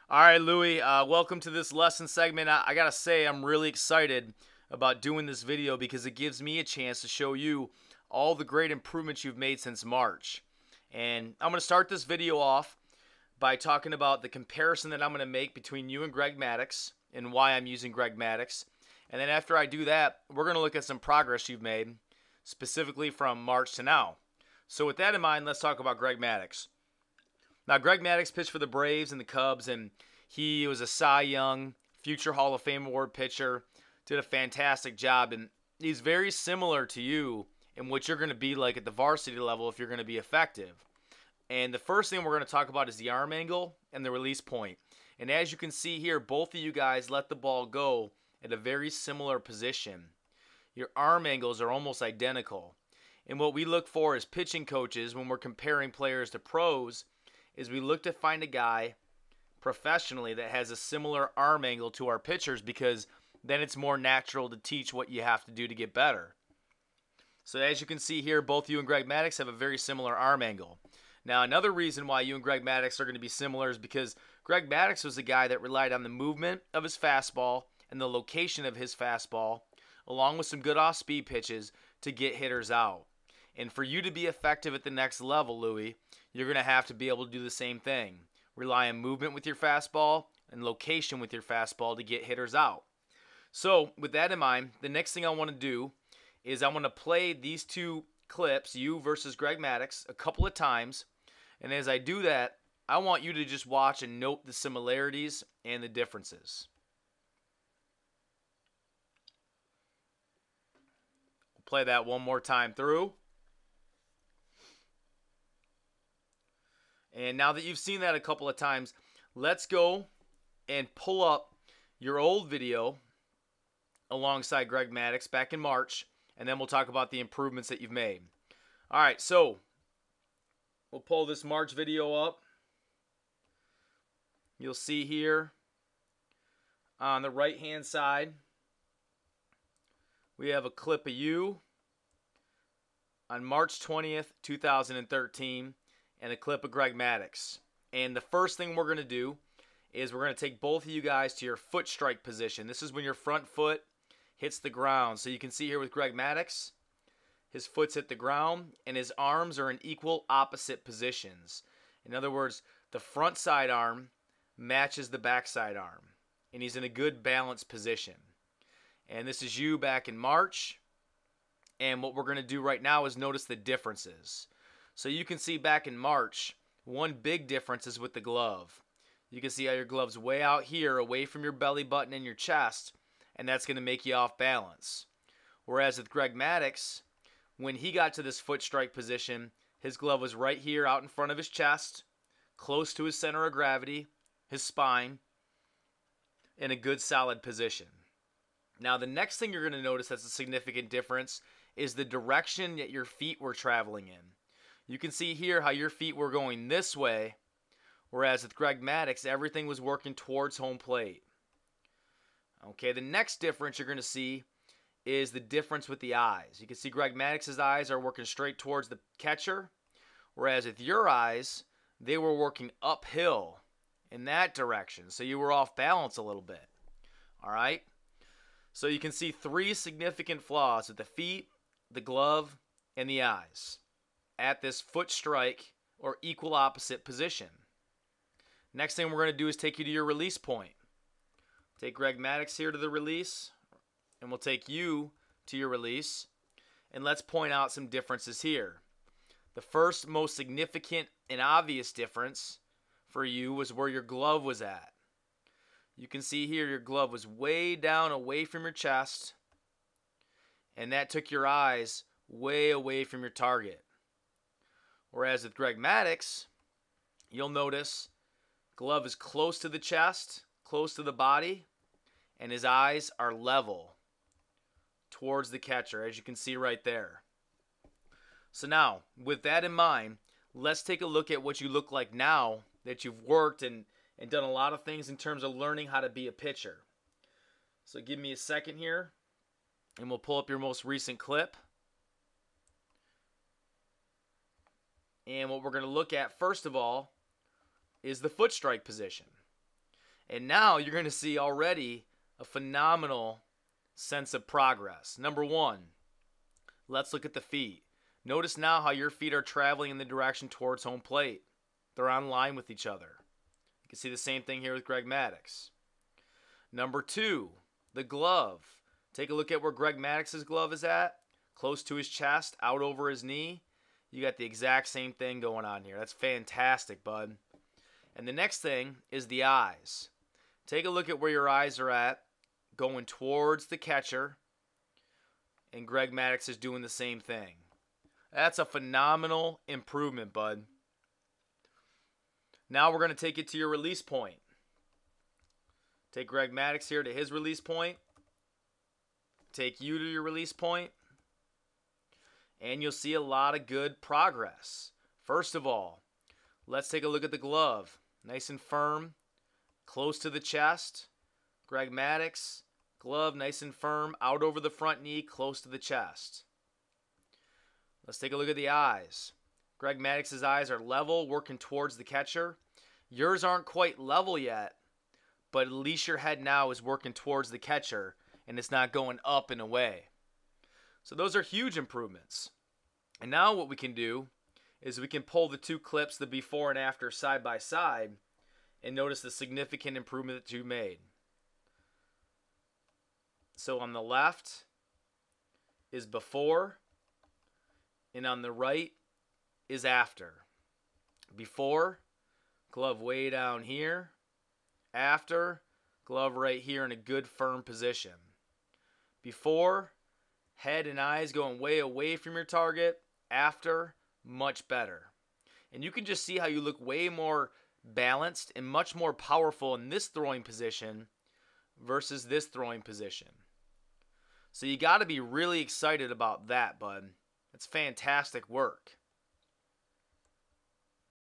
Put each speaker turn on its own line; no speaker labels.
All right, Louie, welcome to this lesson segment. I gotta say, I'm really excited about doing this video because it gives me a chance to show you all the great improvements you've made since March. And I'm gonna start this video off by talking about the comparison that I'm gonna make between you and Greg Maddux and why I'm using Greg Maddux. And then after I do that, we're gonna look at some progress you've made, specifically from March to now. So with that in mind, let's talk about Greg Maddux. Now, Greg Maddux pitched for the Braves and the Cubs, and he was a Cy Young, future Hall of Fame award pitcher, did a fantastic job, and he's very similar to you in what you're going to be like at the varsity level if you're going to be effective. And the first thing we're going to talk about is the arm angle and the release point. And as you can see here, both of you guys let the ball go at a very similar position. Your arm angles are almost identical. And what we look for as pitching coaches when we're comparing players to pros is we look to find a guy professionally that has a similar arm angle to our pitchers, because then it's more natural to teach what you have to do to get better. So as you can see here, both you and Greg Maddux have a very similar arm angle. Now, another reason why you and Greg Maddux are going to be similar is because Greg Maddux was a guy that relied on the movement of his fastball and the location of his fastball, along with some good off-speed pitches, to get hitters out. And for you to be effective at the next level, Louie, you're going to have to be able to do the same thing. Rely on movement with your fastball and location with your fastball to get hitters out. So with that in mind, the next thing I want to do is I want to play these two clips, you versus Greg Maddux, a couple of times. And as I do that, I want you to just watch and note the similarities and the differences. We'll play that one more time through. And now that you've seen that a couple of times, let's go and pull up your old video alongside Greg Maddux back in March, and then we'll talk about the improvements that you've made. All right, so we'll pull this March video up. You'll see here on the right-hand side, we have a clip of you on March 20th, 2013. And a clip of Greg Maddux. And the first thing we're going to do is we're going to take both of you guys to your foot strike position. This is when your front foot hits the ground. So you can see here with Greg Maddux, his foot's hit the ground and his arms are in equal opposite positions. In other words, the front side arm matches the back side arm, and he's in a good balanced position. And this is you back in March. And what we're going to do right now is notice the differences. So you can see back in March, one big difference is with the glove. You can see how your glove's way out here, away from your belly button and your chest, and that's going to make you off balance. Whereas with Greg Maddux, when he got to this foot strike position, his glove was right here out in front of his chest, close to his center of gravity, his spine, in a good solid position. Now the next thing you're going to notice that's a significant difference is the direction that your feet were traveling in. You can see here how your feet were going this way, whereas with Greg Maddux, everything was working towards home plate. Okay, the next difference you're going to see is the difference with the eyes. You can see Greg Maddux's eyes are working straight towards the catcher, whereas with your eyes, they were working uphill in that direction. So you were off balance a little bit. All right? So you can see three significant flaws with the feet, the glove, and the eyes at this foot strike or equal opposite position. Next thing we're going to do is take you to your release point. Take Greg Maddux here to the release, and we'll take you to your release, and let's point out some differences here. The first most significant and obvious difference for you was where your glove was at. You can see here your glove was way down away from your chest, and that took your eyes way away from your target. Whereas with Greg Maddux, you'll notice glove is close to the chest, close to the body, and his eyes are level towards the catcher, as you can see right there. So now, with that in mind, let's take a look at what you look like now that you've worked and done a lot of things in terms of learning how to be a pitcher. So give me a second here, and we'll pull up your most recent clip. And what we're going to look at first of all is the foot strike position. And now you're going to see already a phenomenal sense of progress. Number one, let's look at the feet. Notice now how your feet are traveling in the direction towards home plate. They're on line with each other. You can see the same thing here with Greg Maddux. Number two, the glove. Take a look at where Greg Maddux's glove is at. Close to his chest, out over his knee. You got the exact same thing going on here. That's fantastic, bud. And the next thing is the eyes. Take a look at where your eyes are at, going towards the catcher. And Greg Maddux is doing the same thing. That's a phenomenal improvement, bud. Now we're going to take it to your release point. Take Greg Maddux here to his release point. Take you to your release point. And you'll see a lot of good progress. First of all, let's take a look at the glove. Nice and firm, close to the chest. Greg Maddux, glove nice and firm, out over the front knee, close to the chest. Let's take a look at the eyes. Greg Maddux's eyes are level, working towards the catcher. Yours aren't quite level yet, but at least your head now is working towards the catcher, and it's not going up and away. So those are huge improvements. And now what we can do is we can pull the two clips, the before and after, side by side, and notice the significant improvement that you made. So on the left is before, and on the right is after. Before, glove way down here. After, glove right here in a good firm position. Before, head and eyes going way away from your target. After, much better. And you can just see how you look way more balanced and much more powerful in this throwing position versus this throwing position. So you got to be really excited about that, bud. It's fantastic work.